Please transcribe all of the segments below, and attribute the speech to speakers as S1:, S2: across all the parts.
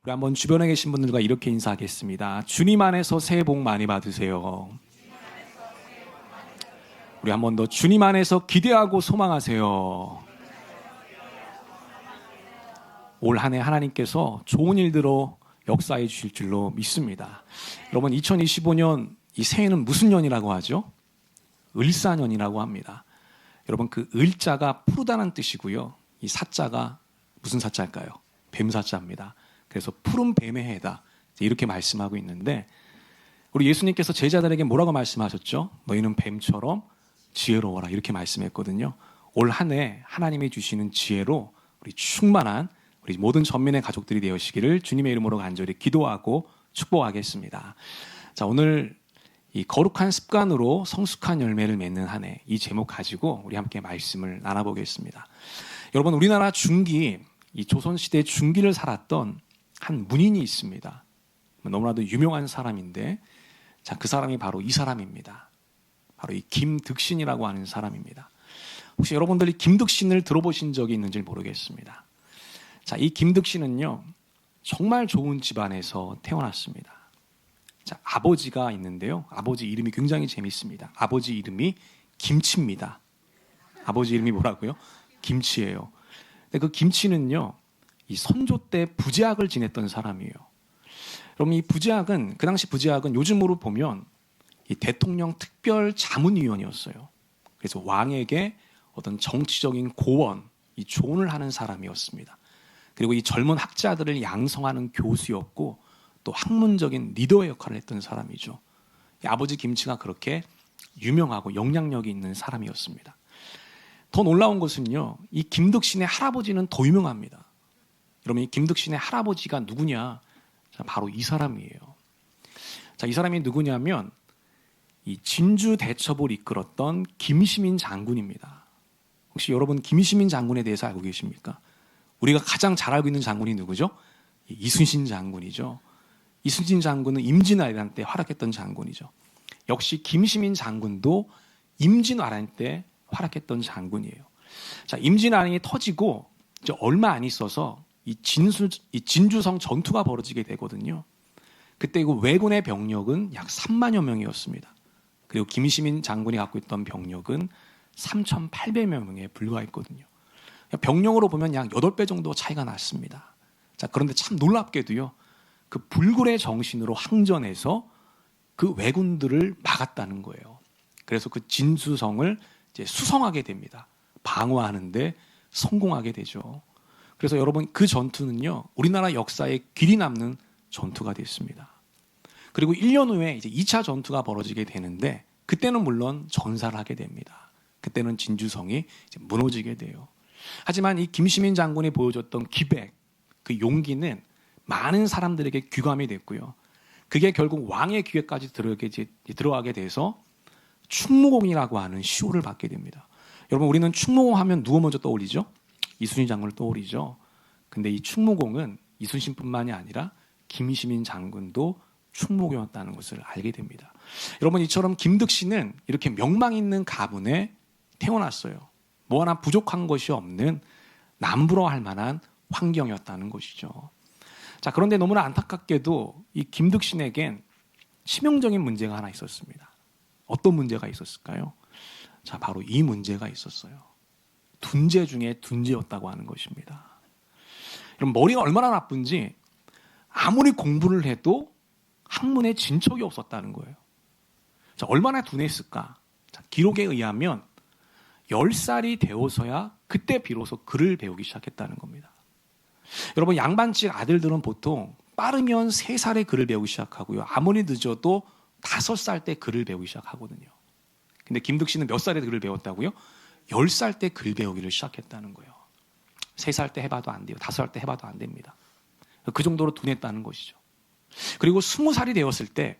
S1: 우리 한번 주변에 계신 분들과 이렇게 인사하겠습니다. 주님 안에서 새해 복 많이 받으세요. 우리 한 번 더 주님 안에서 기대하고 소망하세요. 올 한 해 하나님께서 좋은 일들로 역사해 주실 줄로 믿습니다. 여러분 2025년 이 새해는 무슨 년이라고 하죠? 을사년이라고 합니다. 여러분 그 을자가 푸르다는 뜻이고요. 이 사자가 무슨 사자일까요? 뱀사자입니다. 그래서 푸른 뱀의 해다 이렇게 말씀하고 있는데 우리 예수님께서 제자들에게 뭐라고 말씀하셨죠? 너희는 뱀처럼 지혜로워라 이렇게 말씀했거든요. 올 한 해 하나님이 주시는 지혜로 우리 충만한 우리 모든 전민의 가족들이 되시기를 주님의 이름으로 간절히 기도하고 축복하겠습니다. 자, 오늘 이 거룩한 습관으로 성숙한 열매를 맺는 한 해 이 제목 가지고 우리 함께 말씀을 나눠보겠습니다. 여러분 우리나라 중기 이 조선시대 중기를 살았던 한 문인이 있습니다. 너무나도 유명한 사람인데 자, 그 사람이 바로 이 사람입니다. 바로 이 김득신이라고 하는 사람입니다. 혹시 여러분들이 김득신을 들어보신 적이 있는지 모르겠습니다. 자, 이 김득신은요 정말 좋은 집안에서 태어났습니다. 자, 아버지가 있는데요. 아버지 이름이 굉장히 재밌습니다. 아버지 이름이 김치입니다. 아버지 이름이 뭐라고요? 김치예요. 근데 그 김치는요, 이 선조 때 부제학을 지냈던 사람이에요. 그럼 이 부제학은 그 당시 부제학은 요즘으로 보면 이 대통령 특별 자문위원이었어요. 그래서 왕에게 어떤 정치적인 고원, 이 조언을 하는 사람이었습니다. 그리고 이 젊은 학자들을 양성하는 교수였고 또 학문적인 리더의 역할을 했던 사람이죠. 아버지 김치가 그렇게 유명하고 영향력이 있는 사람이었습니다. 더 놀라운 것은요, 이 김득신의 할아버지는 더 유명합니다. 여러분 이 김득신의 할아버지가 누구냐? 자, 바로 이 사람이에요. 자, 이 사람이 누구냐면 이 진주 대첩을 이끌었던 김시민 장군입니다. 혹시 여러분 김시민 장군에 대해서 알고 계십니까? 우리가 가장 잘 알고 있는 장군이 누구죠? 이순신 장군이죠. 이순신 장군은 임진왜란 때 활약했던 장군이죠. 역시 김시민 장군도 임진왜란 때 활약했던 장군이에요. 자, 임진왜란이 터지고 이제 얼마 안 있어서 이 진주성 전투가 벌어지게 되거든요. 그때 그 왜군의 병력은 약 3만여 명이었습니다. 그리고 김시민 장군이 갖고 있던 병력은 3,800여 명에 불과했거든요. 병력으로 보면 약 8배 정도 차이가 났습니다. 자, 그런데 참 놀랍게도요. 그 불굴의 정신으로 항전해서 그 왜군들을 막았다는 거예요. 그래서 그 진주성을 이제 수성하게 됩니다. 방어하는데 성공하게 되죠. 그래서 여러분 그 전투는요. 우리나라 역사에 길이 남는 전투가 됐습니다. 그리고 1년 후에 이제 2차 전투가 벌어지게 되는데 그때는 물론 전사를 하게 됩니다. 그때는 진주성이 이제 무너지게 돼요. 하지만 이 김시민 장군이 보여줬던 기백, 그 용기는 많은 사람들에게 귀감이 됐고요. 그게 결국 왕의 귀에까지 들어가게 돼서 충무공이라고 하는 시호를 받게 됩니다. 여러분 우리는 충무공 하면 누구 먼저 떠올리죠? 이순신 장군을 떠올리죠. 근데 이 충무공은 이순신뿐만이 아니라 김시민 장군도 충무공이었다는 것을 알게 됩니다. 여러분 이처럼 김득신은 이렇게 명망 있는 가문에 태어났어요. 뭐 하나 부족한 것이 없는 남부러워할 만한 환경이었다는 것이죠. 자, 그런데 너무나 안타깝게도 이 김득신에겐 치명적인 문제가 하나 있었습니다. 어떤 문제가 있었을까요? 자, 바로 이 문제가 있었어요. 둔재 중에 둔재였다고 하는 것입니다. 그럼 머리가 얼마나 나쁜지 아무리 공부를 해도 학문에 진척이 없었다는 거예요. 자, 얼마나 둔했을까? 자, 기록에 의하면 10살이 되어서야 그때 비로소 글을 배우기 시작했다는 겁니다. 여러분 양반집 아들들은 보통 빠르면 3살에 글을 배우기 시작하고요. 아무리 늦어도 5살 때 글을 배우기 시작하거든요. 근데 김득신은 몇 살에 글을 배웠다고요? 10살 때 글 배우기를 시작했다는 거예요. 3살 때 해봐도 안 돼요. 5살 때 해봐도 안 됩니다. 그 정도로 둔했다는 것이죠. 그리고 20살이 되었을 때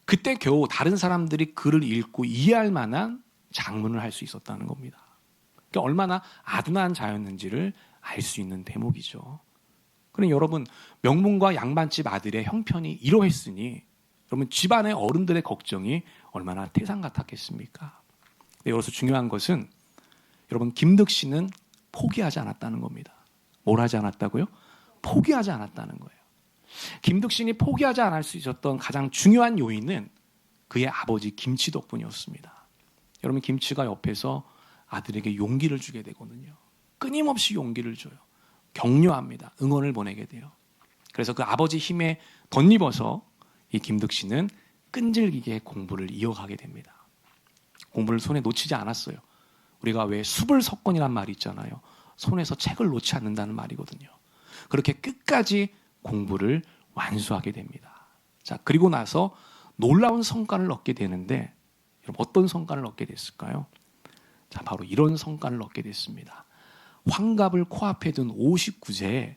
S1: 그때 겨우 다른 사람들이 글을 읽고 이해할 만한 작문을 할 수 있었다는 겁니다. 그러니까 얼마나 아둔한 자였는지를 알 수 있는 대목이죠. 그럼 여러분 명문과 양반집 아들의 형편이 이러했으니 여러분 집안의 어른들의 걱정이 얼마나 태산 같았겠습니까? 여기서 중요한 것은 여러분 김득신은 포기하지 않았다는 겁니다. 뭘 하지 않았다고요? 포기하지 않았다는 거예요. 김득신이 포기하지 않을 수 있었던 가장 중요한 요인은 그의 아버지 김치 덕분이었습니다. 여러분, 김치가 옆에서 아들에게 용기를 주게 되거든요. 끊임없이 용기를 줘요. 격려합니다. 응원을 보내게 돼요. 그래서 그 아버지 힘에 덧입어서 이 김득신은 끈질기게 공부를 이어가게 됩니다. 공부를 손에 놓치지 않았어요. 우리가 왜 수불석권이란 말이 있잖아요. 손에서 책을 놓지 않는다는 말이거든요. 그렇게 끝까지 공부를 완수하게 됩니다. 자, 그리고 나서 놀라운 성과를 얻게 되는데, 여러분 어떤 성과를 얻게 됐을까요? 자, 바로 이런 성과를 얻게 됐습니다. 환갑을 코앞에 둔 59세에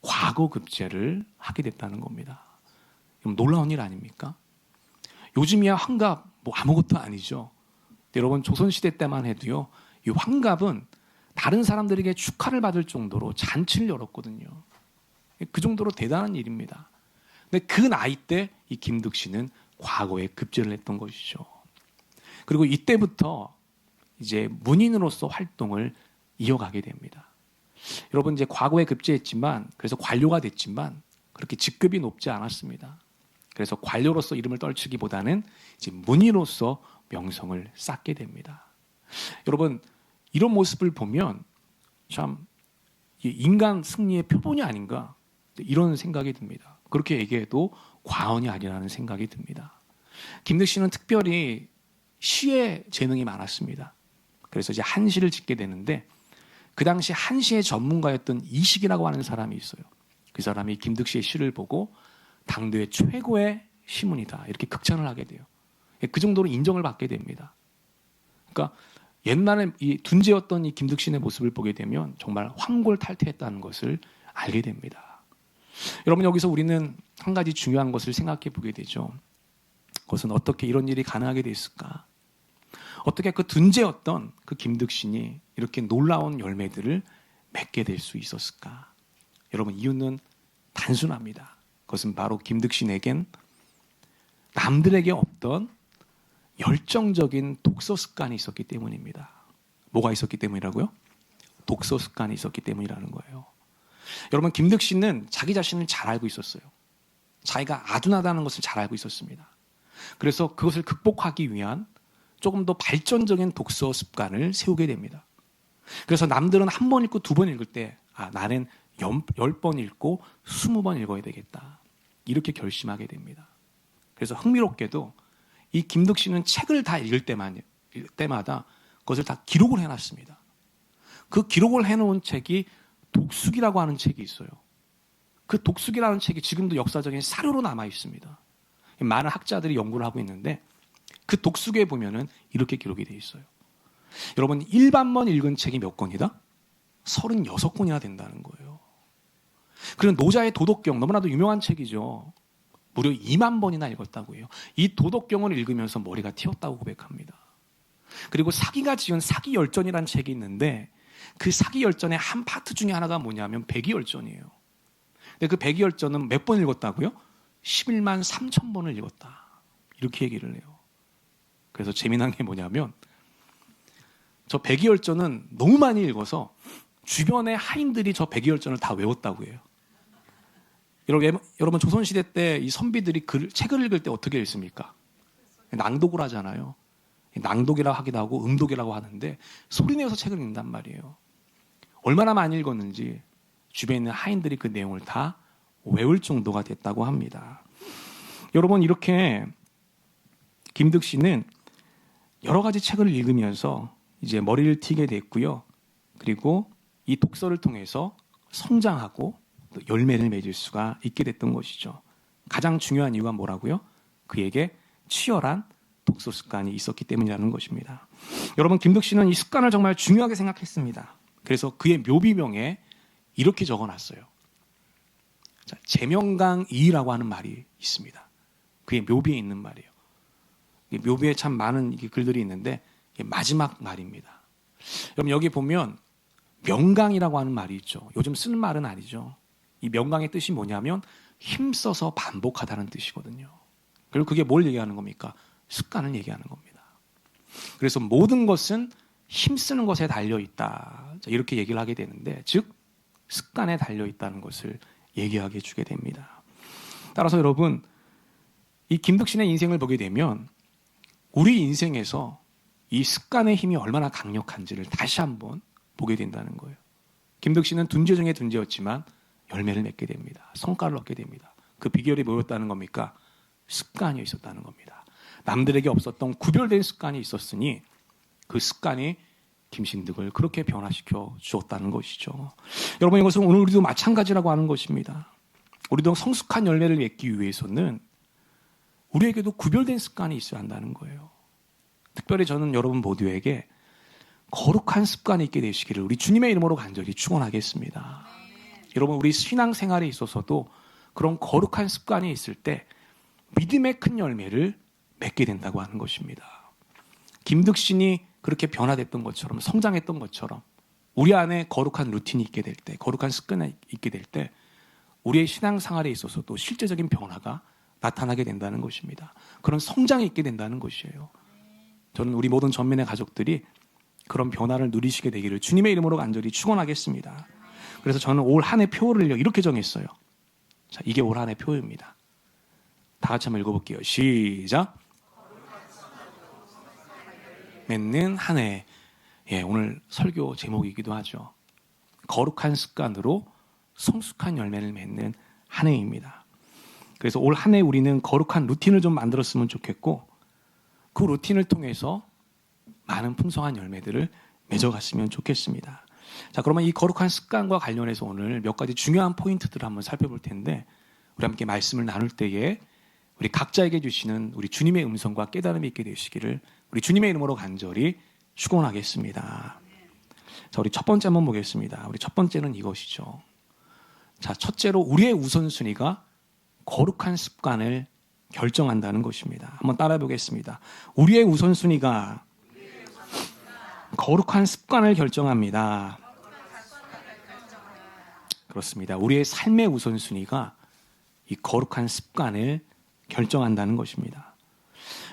S1: 과거 급제를 하게 됐다는 겁니다. 놀라운 일 아닙니까? 요즘이야 환갑 뭐 아무것도 아니죠. 여러분 조선시대 때만 해도요, 이 환갑은 다른 사람들에게 축하를 받을 정도로 잔치를 열었거든요. 그 정도로 대단한 일입니다. 근데 그 나이 때 이 김득신은 과거에 급제를 했던 것이죠. 그리고 이때부터 이제 문인으로서 활동을 이어가게 됩니다. 여러분, 이제 과거에 급제했지만, 그래서 관료가 됐지만 그렇게 직급이 높지 않았습니다. 그래서 관료로서 이름을 떨치기보다는 이제 문인으로서 명성을 쌓게 됩니다. 여러분, 이런 모습을 보면 참 인간 승리의 표본이 아닌가, 이런 생각이 듭니다. 그렇게 얘기해도 과언이 아니라는 생각이 듭니다. 김득신은 특별히 시에 재능이 많았습니다. 그래서 이제 한시를 짓게 되는데, 그 당시 한시의 전문가였던 이식이라고 하는 사람이 있어요. 그 사람이 김득신의 시를 보고 당도의 최고의 시문이다, 이렇게 극찬을 하게 돼요. 그 정도로 인정을 받게 됩니다. 그러니까 옛날에 이 둔재였던 이 김득신의 모습을 보게 되면 정말 환골탈태했다는 것을 알게 됩니다. 여러분, 여기서 우리는 한 가지 중요한 것을 생각해 보게 되죠. 그것은 어떻게 이런 일이 가능하게 됐을까? 어떻게 그 둔재였던 그 김득신이 이렇게 놀라운 열매들을 맺게 될 수 있었을까? 여러분, 이유는 단순합니다. 그것은 바로 김득신에겐 남들에게 없던 열정적인 독서 습관이 있었기 때문입니다. 뭐가 있었기 때문이라고요? 독서 습관이 있었기 때문이라는 거예요. 여러분, 김득신은 자기 자신을 잘 알고 있었어요. 자기가 아둔하다는 것을 잘 알고 있었습니다. 그래서 그것을 극복하기 위한 조금 더 발전적인 독서 습관을 세우게 됩니다. 그래서 남들은 한 번 읽고 두 번 읽을 때, 나는 10번 읽고 20번 읽어야 되겠다, 이렇게 결심하게 됩니다. 그래서 흥미롭게도 이 김득신은 책을 다 읽을 때마다 그것을 다 기록을 해놨습니다. 그 기록을 해놓은 책이 독수기라고 하는 책이 있어요. 그 독수기라는 책이 지금도 역사적인 사료로 남아 있습니다. 많은 학자들이 연구를 하고 있는데, 그 독수기에 보면은 이렇게 기록이 되어 있어요. 여러분, 일반만 읽은 책이 몇 권이다? 36권이나 된다는 거예요. 그리고 노자의 도덕경, 너무나도 유명한 책이죠. 무려 2만 번이나 읽었다고 해요. 이 도덕경을 읽으면서 머리가 튀었다고 고백합니다. 그리고 사기가 지은 사기열전이라는 책이 있는데, 그 사기열전의 한 파트 중에 하나가 뭐냐면 백이열전이에요. 근데 그 백이열전은 몇 번 읽었다고요? 11만 3천 번을 읽었다, 이렇게 얘기를 해요. 그래서 재미난 게 뭐냐면, 저 백이열전은 너무 많이 읽어서 주변의 하인들이 저 백이열전을 다 외웠다고 해요. 여러분 조선시대 때 이 선비들이 책을 읽을 때 어떻게 읽습니까? 낭독을 하잖아요. 낭독이라고 하기도 하고 음독이라고 하는데, 소리내서 책을 읽는단 말이에요. 얼마나 많이 읽었는지 주변에 있는 하인들이 그 내용을 다 외울 정도가 됐다고 합니다. 여러분, 이렇게 김득신은 여러 가지 책을 읽으면서 이제 머리를 튀게 됐고요. 그리고 이 독서를 통해서 성장하고 또 열매를 맺을 수가 있게 됐던 것이죠. 가장 중요한 이유가 뭐라고요? 그에게 치열한 독서 습관이 있었기 때문이라는 것입니다. 여러분, 김득신은 이 습관을 정말 중요하게 생각했습니다. 그래서 그의 묘비명에 이렇게 적어놨어요. 자, 제명강이라고 하는 말이 있습니다. 그의 묘비에 있는 말이에요. 묘비에 참 많은 글들이 있는데, 마지막 말입니다. 여러분, 여기 보면 명강이라고 하는 말이 있죠. 요즘 쓰는 말은 아니죠. 이 명강의 뜻이 뭐냐면 힘써서 반복하다는 뜻이거든요. 그리고 그게 뭘 얘기하는 겁니까? 습관을 얘기하는 겁니다. 그래서 모든 것은 힘쓰는 것에 달려있다, 이렇게 얘기를 하게 되는데, 즉 습관에 달려있다는 것을 얘기하게 해주게 됩니다. 따라서 여러분, 이 김득신의 인생을 보게 되면 우리 인생에서 이 습관의 힘이 얼마나 강력한지를 다시 한번 보게 된다는 거예요. 김득신은 둔재 중에 둔재였지만 열매를 맺게 됩니다. 성과를 얻게 됩니다. 그 비결이 뭐였다는 겁니까? 습관이 있었다는 겁니다. 남들에게 없었던 구별된 습관이 있었으니 그 습관이 김신득을 그렇게 변화시켜 주었다는 것이죠. 여러분, 이것은 오늘 우리도 마찬가지라고 하는 것입니다. 우리도 성숙한 열매를 맺기 위해서는 우리에게도 구별된 습관이 있어야 한다는 거예요. 특별히 저는 여러분 모두에게 거룩한 습관이 있게 되시기를 우리 주님의 이름으로 간절히 축원하겠습니다. 여러분, 우리 신앙생활에 있어서도 그런 거룩한 습관이 있을 때 믿음의 큰 열매를 맺게 된다고 하는 것입니다. 김득신이 그렇게 변화됐던 것처럼, 성장했던 것처럼 우리 안에 거룩한 루틴이 있게 될 때, 거룩한 습관이 있게 될 때 우리의 신앙생활에 있어서도 실제적인 변화가 나타나게 된다는 것입니다. 그런 성장이 있게 된다는 것이에요. 저는 우리 모든 전면의 가족들이 그런 변화를 누리시게 되기를 주님의 이름으로 간절히 축원하겠습니다. 그래서 저는 올 한 해 표를 이렇게 정했어요. 자, 이게 올 한 해 표입니다. 다 같이 한번 읽어볼게요. 시작. 맺는 한 해. 예, 오늘 설교 제목이기도 하죠. 거룩한 습관으로 성숙한 열매를 맺는 한 해입니다. 그래서 올 한 해 우리는 거룩한 루틴을 좀 만들었으면 좋겠고 그 루틴을 통해서 많은 풍성한 열매들을 맺어갔으면 좋겠습니다. 자, 그러면 이 거룩한 습관과 관련해서 오늘 몇 가지 중요한 포인트들을 한번 살펴볼 텐데 우리 함께 말씀을 나눌 때에 우리 각자에게 주시는 우리 주님의 음성과 깨달음이 있게 되시기를 우리 주님의 이름으로 간절히 축원하겠습니다. 자, 우리 첫 번째 한번 보겠습니다. 우리 첫 번째는 이것이죠. 자, 첫째로 우리의 우선순위가 거룩한 습관을 결정한다는 것입니다. 한번 따라해 보겠습니다. 우리의 우선순위가 거룩한 습관을 결정합니다. 그렇습니다. 우리의 삶의 우선순위가 이 거룩한 습관을 결정한다는 것입니다.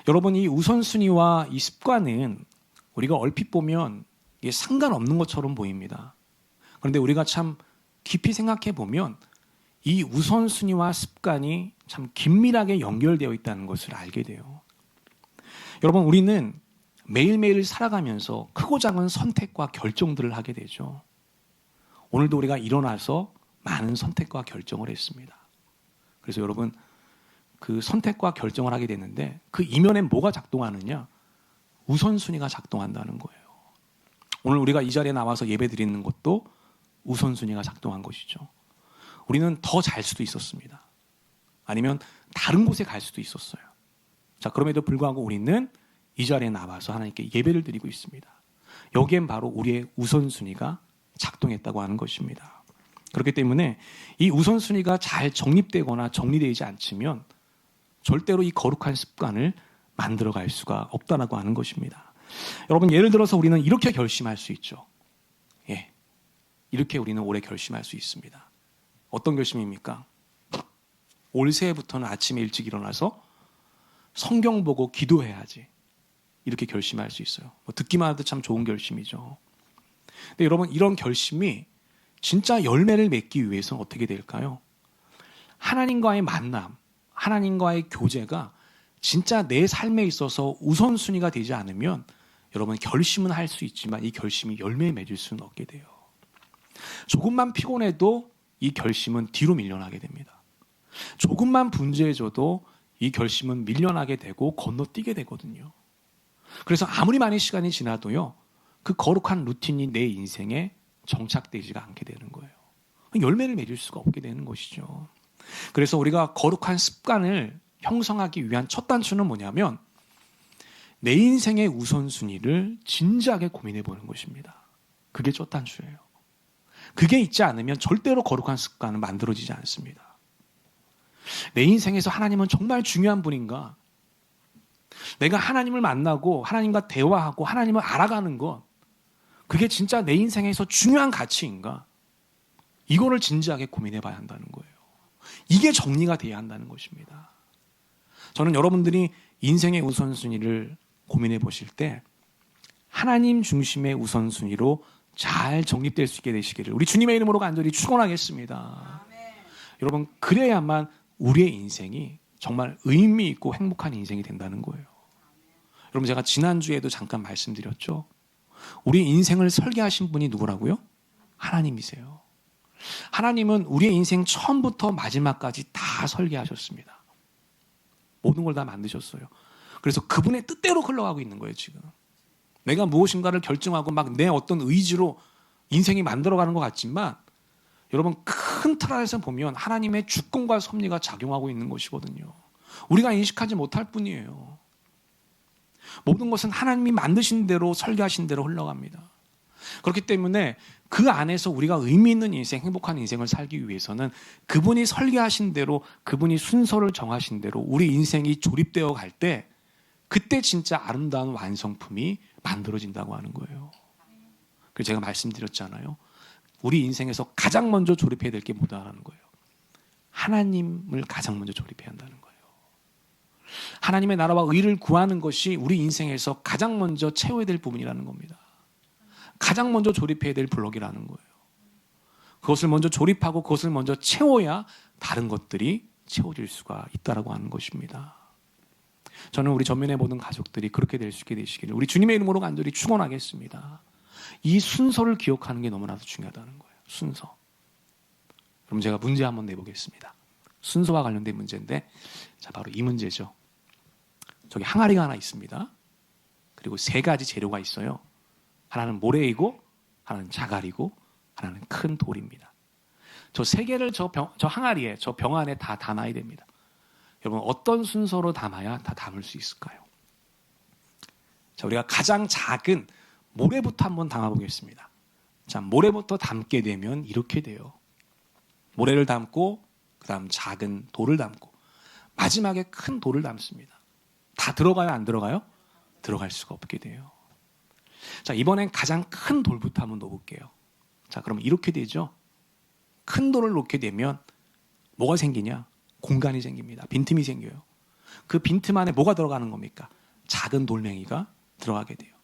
S1: 여러분, 이 우선순위와 이 습관은 우리가 얼핏 보면 이게 상관없는 것처럼 보입니다. 그런데 우리가 참 깊이 생각해 보면 이 우선순위와 습관이 참 긴밀하게 연결되어 있다는 것을 알게 돼요. 여러분, 우리는 매일매일 살아가면서 크고 작은 선택과 결정들을 하게 되죠. 오늘도 우리가 일어나서 많은 선택과 결정을 했습니다. 그래서 여러분, 그 선택과 결정을 하게 되는데 그 이면에 뭐가 작동하느냐? 우선순위가 작동한다는 거예요. 오늘 우리가 이 자리에 나와서 예배 드리는 것도 우선순위가 작동한 것이죠. 우리는 더 잘 수도 있었습니다. 아니면 다른 곳에 갈 수도 있었어요. 자, 그럼에도 불구하고 우리는 이 자리에 나와서 하나님께 예배를 드리고 있습니다. 여기엔 바로 우리의 우선순위가 작동했다고 하는 것입니다. 그렇기 때문에 이 우선순위가 잘 정립되거나 정리되지 않으면 절대로 이 거룩한 습관을 만들어갈 수가 없다라고 하는 것입니다. 여러분, 예를 들어서 우리는 이렇게 결심할 수 있죠. 예, 이렇게 우리는 올해 결심할 수 있습니다. 어떤 결심입니까? 올 새해부터는 아침에 일찍 일어나서 성경 보고 기도해야지. 이렇게 결심할 수 있어요. 듣기만 해도 참 좋은 결심이죠. 근데 여러분, 이런 결심이 진짜 열매를 맺기 위해서는 어떻게 될까요? 하나님과의 만남, 하나님과의 교제가 진짜 내 삶에 있어서 우선순위가 되지 않으면 여러분, 결심은 할 수 있지만 이 결심이 열매를 맺을 수는 없게 돼요. 조금만 피곤해도 이 결심은 뒤로 밀려나게 됩니다. 조금만 분주해져도 이 결심은 밀려나게 되고 건너뛰게 되거든요. 그래서 아무리 많은 시간이 지나도요, 그 거룩한 루틴이 내 인생에 정착되지가 않게 되는 거예요. 열매를 맺을 수가 없게 되는 것이죠. 그래서 우리가 거룩한 습관을 형성하기 위한 첫 단추는 뭐냐면 내 인생의 우선순위를 진지하게 고민해 보는 것입니다. 그게 첫 단추예요. 그게 있지 않으면 절대로 거룩한 습관은 만들어지지 않습니다. 내 인생에서 하나님은 정말 중요한 분인가? 내가 하나님을 만나고 하나님과 대화하고 하나님을 알아가는 것, 그게 진짜 내 인생에서 중요한 가치인가? 이거를 진지하게 고민해 봐야 한다는 거예요. 이게 정리가 돼야 한다는 것입니다. 저는 여러분들이 인생의 우선순위를 고민해 보실 때 하나님 중심의 우선순위로 잘 정립될 수 있게 되시기를 우리 주님의 이름으로 간절히 축원하겠습니다. 여러분, 그래야만 우리의 인생이 정말 의미 있고 행복한 인생이 된다는 거예요. 여러분, 제가 지난주에도 잠깐 말씀드렸죠. 우리 인생을 설계하신 분이 누구라고요? 하나님이세요. 하나님은 우리의 인생 처음부터 마지막까지 다 설계하셨습니다. 모든 걸 다 만드셨어요. 그래서 그분의 뜻대로 흘러가고 있는 거예요, 지금. 내가 무엇인가를 결정하고 막 내 어떤 의지로 인생이 만들어가는 것 같지만 여러분, 큰 틀 안에서 보면 하나님의 주권과 섭리가 작용하고 있는 것이거든요. 우리가 인식하지 못할 뿐이에요. 모든 것은 하나님이 만드신 대로 설계하신 대로 흘러갑니다. 그렇기 때문에 그 안에서 우리가 의미 있는 인생, 행복한 인생을 살기 위해서는 그분이 설계하신 대로, 그분이 순서를 정하신 대로 우리 인생이 조립되어 갈 때 그때 진짜 아름다운 완성품이 만들어진다고 하는 거예요. 그래서 제가 말씀드렸잖아요. 우리 인생에서 가장 먼저 조립해야 될 게 뭐다라는 거예요. 하나님을 가장 먼저 조립해야 한다는 거예요. 하나님의 나라와 의를 구하는 것이 우리 인생에서 가장 먼저 채워야 될 부분이라는 겁니다. 가장 먼저 조립해야 될 블록이라는 거예요. 그것을 먼저 조립하고 그것을 먼저 채워야 다른 것들이 채워질 수가 있다라고 하는 것입니다. 저는 우리 전면의 모든 가족들이 그렇게 될 수 있게 되시기를 우리 주님의 이름으로 간절히 축원하겠습니다. 이 순서를 기억하는 게 너무나도 중요하다는 거예요. 순서. 그럼 제가 문제 한번 내보겠습니다. 순서와 관련된 문제인데, 자, 바로 이 문제죠. 저기 항아리가 하나 있습니다. 그리고 3가지 재료가 있어요. 하나는 모래이고, 하나는 자갈이고, 하나는 큰 돌입니다. 저 3개를 저 항아리에, 저 병 안에 다 담아야 됩니다. 여러분, 어떤 순서로 담아야 다 담을 수 있을까요? 자, 우리가 가장 작은 모래부터 한번 담아보겠습니다. 자, 모래부터 담게 되면 이렇게 돼요. 모래를 담고, 그 다음 작은 돌을 담고, 마지막에 큰 돌을 담습니다. 다 들어가요, 안 들어가요? 들어갈 수가 없게 돼요. 자, 이번엔 가장 큰 돌부터 한번 넣어볼게요. 자, 그럼 이렇게 되죠? 큰 돌을 놓게 되면 뭐가 생기냐? 공간이 생깁니다. 빈틈이 생겨요. 그 빈틈 안에 뭐가 들어가는 겁니까? 작은 돌멩이가 들어가게 돼요.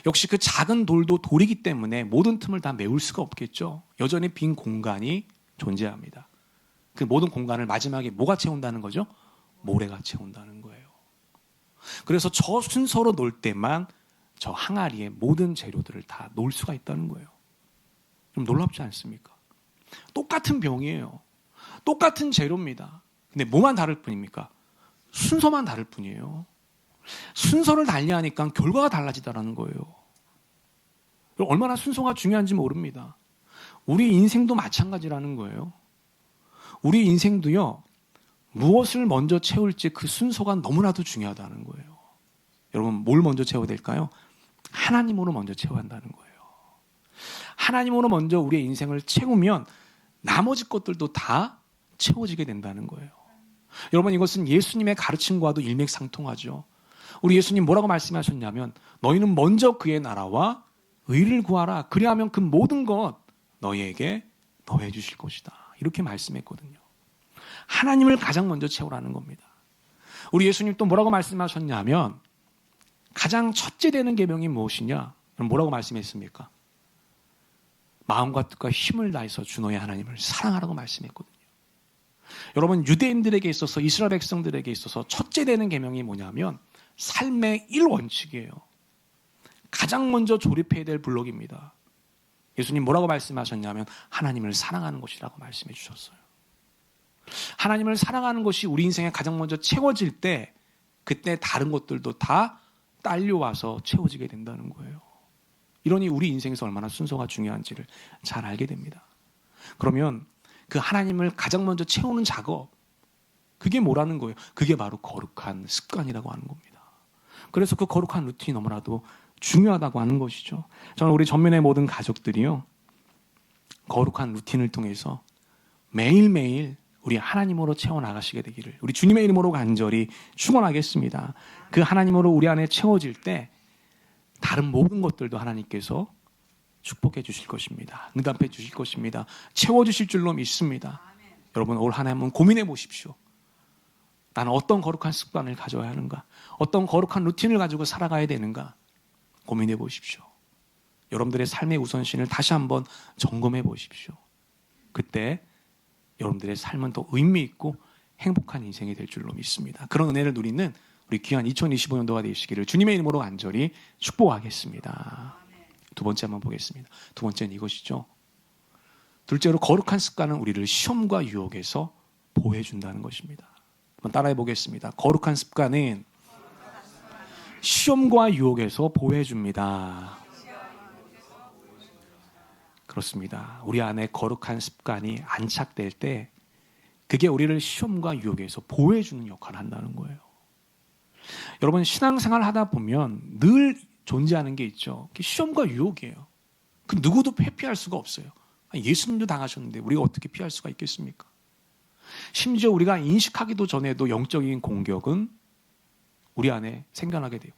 S1: 역시 그 작은 돌도 돌이기 때문에 모든 틈을 다 메울 수가 없겠죠. 여전히 빈 공간이 존재합니다. 그 모든 공간을 마지막에 뭐가 채운다는 거죠? 모래가 채운다는 거예요. 그래서 저 순서로 놓을 때만 저 항아리에 모든 재료들을 다 놓을 수가 있다는 거예요. 좀 놀랍지 않습니까? 똑같은 병이에요. 똑같은 재료입니다. 근데 뭐만 다를 뿐입니까? 순서만 다를 뿐이에요. 순서를 달리하니까 결과가 달라지다라는 거예요. 얼마나 순서가 중요한지 모릅니다. 우리 인생도 마찬가지라는 거예요. 우리 인생도요, 무엇을 먼저 채울지 그 순서가 너무나도 중요하다는 거예요. 여러분, 뭘 먼저 채워야 될까요? 하나님으로 먼저 채워야 한다는 거예요. 하나님으로 먼저 우리의 인생을 채우면 나머지 것들도 다 채워지게 된다는 거예요. 여러분, 이것은 예수님의 가르침과도 일맥상통하죠. 우리 예수님 뭐라고 말씀하셨냐면, 너희는 먼저 그의 나라와 의를 구하라. 그리하면 그 모든 것 너희에게 더해 주실 것이다. 이렇게 말씀했거든요. 하나님을 가장 먼저 채우라는 겁니다. 우리 예수님 또 뭐라고 말씀하셨냐면, 가장 첫째 되는 계명이 무엇이냐? 그럼 뭐라고 말씀했습니까? 마음과 뜻과 힘을 다해서 주 너의 하나님을 사랑하라고 말씀했거든요. 여러분, 유대인들에게 있어서, 이스라엘 백성들에게 있어서 첫째 되는 계명이 뭐냐면 삶의 1원칙이에요. 가장 먼저 조립해야 될 블록입니다. 예수님 뭐라고 말씀하셨냐면 하나님을 사랑하는 것이라고 말씀해 주셨어요. 하나님을 사랑하는 것이 우리 인생에 가장 먼저 채워질 때, 그때 다른 것들도 다 딸려와서 채워지게 된다는 거예요. 이러니 우리 인생에서 얼마나 순서가 중요한지를 잘 알게 됩니다. 그러면 그 하나님을 가장 먼저 채우는 작업, 그게 뭐라는 거예요? 그게 바로 거룩한 습관이라고 하는 겁니다. 그래서 그 거룩한 루틴이 너무나도 중요하다고 하는 것이죠. 저는 우리 전면의 모든 가족들이요, 거룩한 루틴을 통해서 매일매일 우리 하나님으로 채워나가시게 되기를 우리 주님의 이름으로 간절히 축원하겠습니다. 그 하나님으로 우리 안에 채워질 때 다른 모든 것들도 하나님께서 축복해 주실 것입니다. 응답해 주실 것입니다. 채워주실 줄로 믿습니다. 여러분, 올 한 해 한번 고민해 보십시오. 나는 어떤 거룩한 습관을 가져야 하는가? 어떤 거룩한 루틴을 가지고 살아가야 되는가? 고민해 보십시오. 여러분들의 삶의 우선순위를 다시 한번 점검해 보십시오. 그때 여러분들의 삶은 더 의미 있고 행복한 인생이 될 줄로 믿습니다. 그런 은혜를 누리는 우리 귀한 2025년도가 되시기를 주님의 이름으로 간절히 축복하겠습니다. 두 번째 한번 보겠습니다. 두 번째는 이것이죠. 둘째로 거룩한 습관은 우리를 시험과 유혹에서 보호해준다는 것입니다. 한번 따라해 보겠습니다. 거룩한 습관은 시험과 유혹에서 보호해줍니다. 그렇습니다. 우리 안에 거룩한 습관이 안착될 때 그게 우리를 시험과 유혹에서 보호해주는 역할을 한다는 거예요. 여러분 신앙생활 하다 보면 늘 존재하는 게 있죠. 그게 시험과 유혹이에요. 그 누구도 회피할 수가 없어요. 예수님도 당하셨는데 우리가 어떻게 피할 수가 있겠습니까? 심지어 우리가 인식하기도 전에도 영적인 공격은 우리 안에 생겨나게 돼요.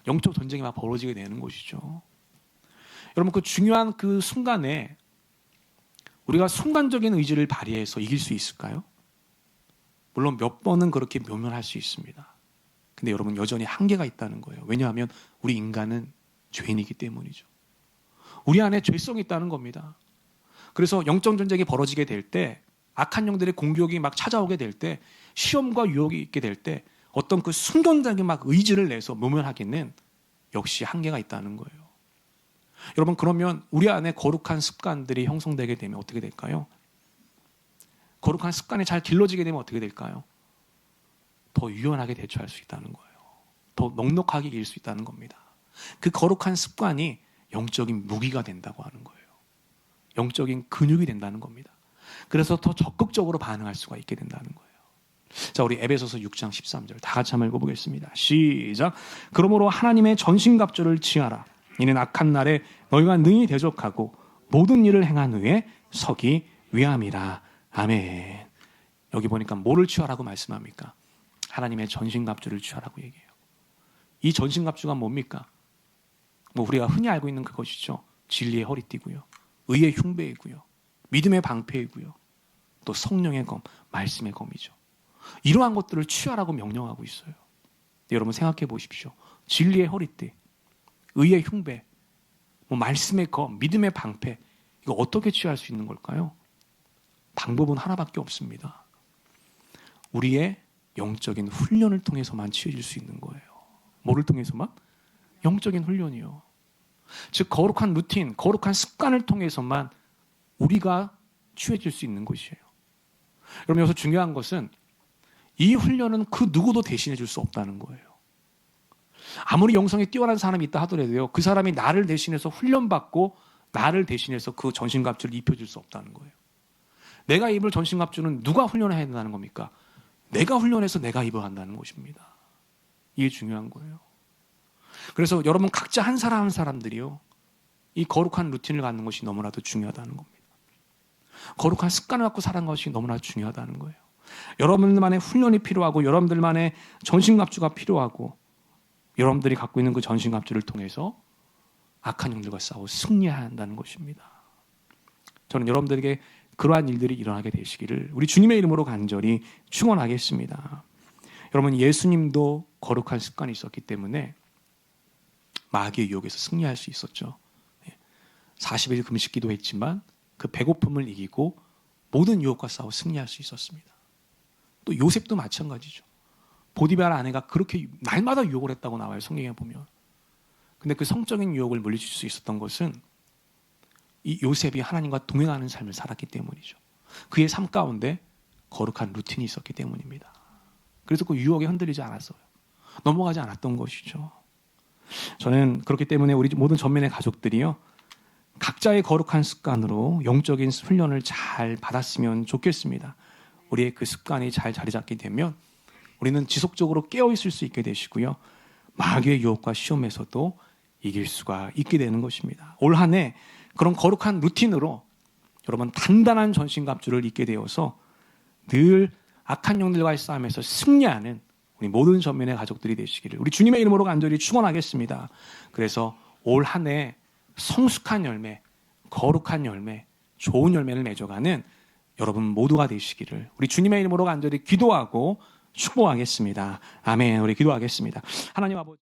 S1: 영적 전쟁이 막 벌어지게 되는 것이죠. 여러분 그 중요한 그 순간에 우리가 순간적인 의지를 발휘해서 이길 수 있을까요? 물론 몇 번은 그렇게 묘면할 수 있습니다. 근데 여러분 여전히 한계가 있다는 거예요. 왜냐하면 우리 인간은 죄인이기 때문이죠. 우리 안에 죄성이 있다는 겁니다. 그래서 영적 전쟁이 벌어지게 될 때 악한 영들의 공격이 막 찾아오게 될 때 시험과 유혹이 있게 될 때 어떤 그 순간적인 막 의지를 내서 모면하기는 역시 한계가 있다는 거예요. 여러분 그러면 우리 안에 거룩한 습관들이 형성되게 되면 어떻게 될까요? 거룩한 습관이 잘 길러지게 되면 어떻게 될까요? 더 유연하게 대처할 수 있다는 거예요. 더 넉넉하게 이길 수 있다는 겁니다. 그 거룩한 습관이 영적인 무기가 된다고 하는 거예요. 영적인 근육이 된다는 겁니다. 그래서 더 적극적으로 반응할 수가 있게 된다는 거예요. 자, 우리 에베소서 6장 13절 다 같이 한번 읽어보겠습니다. 시작. 그러므로 하나님의 전신갑주를 취하라. 이는 악한 날에 너희가 능히 대적하고 모든 일을 행한 후에 서기 위함이라. 아멘. 여기 보니까 뭐를 취하라고 말씀합니까? 하나님의 전신갑주를 취하라고 얘기해요. 이 전신갑주가 뭡니까? 뭐 우리가 흔히 알고 있는 그것이죠. 진리의 허리띠고요. 의의 흉배이고요. 믿음의 방패이고요. 또 성령의 검, 말씀의 검이죠. 이러한 것들을 취하라고 명령하고 있어요. 여러분 생각해 보십시오. 진리의 허리띠, 의의 흉배, 뭐 말씀의 검, 믿음의 방패, 이거 어떻게 취할 수 있는 걸까요? 방법은 하나밖에 없습니다. 우리의 영적인 훈련을 통해서만 취해질 수 있는 거예요. 뭐를 통해서만? 영적인 훈련이요. 즉 거룩한 루틴, 거룩한 습관을 통해서만 우리가 취해질 수 있는 것이에요. 여러분 여기서 중요한 것은 이 훈련은 그 누구도 대신해 줄 수 없다는 거예요. 아무리 영성이 뛰어난 사람이 있다 하더라도요. 그 사람이 나를 대신해서 훈련받고 나를 대신해서 그 전신갑주를 입혀줄 수 없다는 거예요. 내가 입을 전신갑주는 누가 훈련해야 된다는 겁니까? 내가 훈련해서 내가 입어야 한다는 것입니다. 이게 중요한 거예요. 그래서 여러분 각자 한 사람 한 사람들이요. 이 거룩한 루틴을 갖는 것이 너무나도 중요하다는 겁니다. 거룩한 습관을 갖고 사는 것이 너무나 중요하다는 거예요. 여러분들만의 훈련이 필요하고 여러분들만의 전신갑주가 필요하고 여러분들이 갖고 있는 그 전신갑주를 통해서 악한 영들과 싸워 승리해야 한다는 것입니다. 저는 여러분들에게 그러한 일들이 일어나게 되시기를 우리 주님의 이름으로 간절히 축원하겠습니다. 여러분 예수님도 거룩한 습관이 있었기 때문에 마귀의 유혹에서 승리할 수 있었죠. 40일 금식기도 했지만 그 배고픔을 이기고 모든 유혹과 싸워 승리할 수 있었습니다. 또 요셉도 마찬가지죠. 보디발 아내가 그렇게 날마다 유혹을 했다고 나와요. 성경에 보면. 근데 그 성적인 유혹을 물리칠 수 있었던 것은 이 요셉이 하나님과 동행하는 삶을 살았기 때문이죠. 그의 삶 가운데 거룩한 루틴이 있었기 때문입니다. 그래서 그 유혹에 흔들리지 않았어요. 넘어가지 않았던 것이죠. 저는 그렇기 때문에 우리 모든 전면의 가족들이요. 각자의 거룩한 습관으로 영적인 훈련을 잘 받았으면 좋겠습니다. 우리의 그 습관이 잘 자리 잡게 되면 우리는 지속적으로 깨어있을 수 있게 되시고요. 마귀의 유혹과 시험에서도 이길 수가 있게 되는 것입니다. 올 한 해 그런 거룩한 루틴으로 여러분 단단한 전신갑주를 입게 되어서 늘 악한 영들과의 싸움에서 승리하는 우리 모든 전면의 가족들이 되시기를 우리 주님의 이름으로 간절히 축원하겠습니다. 그래서 올 한 해 성숙한 열매, 거룩한 열매, 좋은 열매를 맺어가는 여러분 모두가 되시기를 우리 주님의 이름으로 간절히 기도하고 축복하겠습니다. 아멘. 우리 기도하겠습니다. 하나님 아버지.